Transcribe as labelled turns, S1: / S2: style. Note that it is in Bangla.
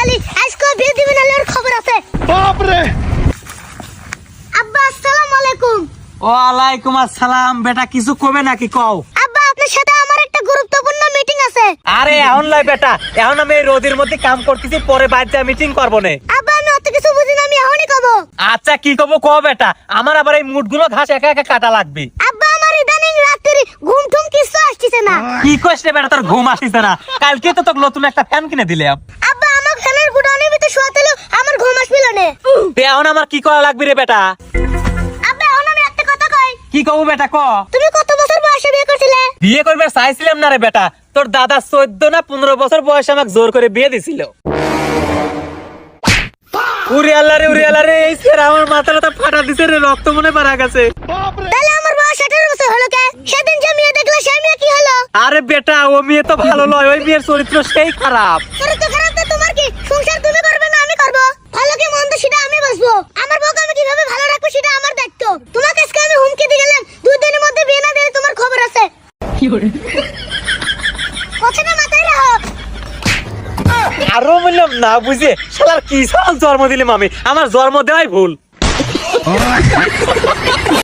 S1: খালি আজকে বিয়ে দিবেন না ওর খবর আছে।
S2: বাপ রে।
S1: আব্বা আসসালামু আলাইকুম।
S3: ওয়ালাইকুম আসসালাম। বেটা কিছু কবে নাকি কও?
S1: আব্বা আপনার সাথে আমার একটা গুরুত্বপূর্ণ মিটিং আছে।
S3: আরে এখন লাই বেটা, এখন আমি এই রোদের মধ্যে কাম করতেছি, পরে বাড়িতে মিটিং করবো নে।
S1: আব্বা আমি অত কিছু বুঝি না, আমি এখনই কব।
S3: আচ্ছা কি কব কও বেটা, আমার আবার এই মুটগুলো ঘাস একা একা কাটা লাগবে।
S1: আব্বা আমার ইদানিং রাত্রি ঘুম টুম কিছু আসছে না।
S3: কি কইছ রে বেটা, তোর ঘুম আসিছে না? কালকে তো তোকে নতুন একটা ফ্যান কিনে দিলাম।
S1: আব্বা আমার ফ্যানের গুডাউনের ভিতর শুয়াতেলো আমার ঘুম আসছিল না।
S3: এখন আমার কি করা লাগবে রে বেটা?
S1: আব্বা এখন আমি একটা কথা কই।
S3: কি কব বেটা ক?
S1: তুমি কত বছর বয়সে বিয়ে করছিলে?
S3: বিয়ে করবে চাইছিলাম না রে বেটা, তোর দাদা 14 না 15 বছর বয়সে আমাকে জোর করে বিয়ে দিছিল। উরে আল্লাহ রে, এই স্যার আমার মাথাটা ফাটা দিছে রে, রক্ত মনে পারা গেছে।
S1: তাহলে আমার বয়স 18 বছর হলো কে? সেদিন যে মেয়ে দেখলে সেই মেয়ে কি হলো?
S3: আরে বেটা ও মেয়ে তো ভালো নয়, ওই মেয়ের চরিত্র সেই খারাপ।
S1: চরিত্র খারাপ তো তোমার কি? সংসার তুমি করবে না আমি করব? ভালো কি মন্দ সেটা আমি বুঝবো। আমার বউকে আমি কিভাবে ভালো রাখবো সেটা আমার দায়িত্ব। তোমাকে আজকে আমি হুমকি দিয়ে গেলাম, 2 দিনের মধ্যে বিয়ে না দিলে তোমার খবর আছে। কথাটা মাথায় রাখো।
S3: আরো বললাম না বুঝে, শালার কি সাল জন্ম দিলাম আমি, আমার জন্ম দেওয়াই ভুল।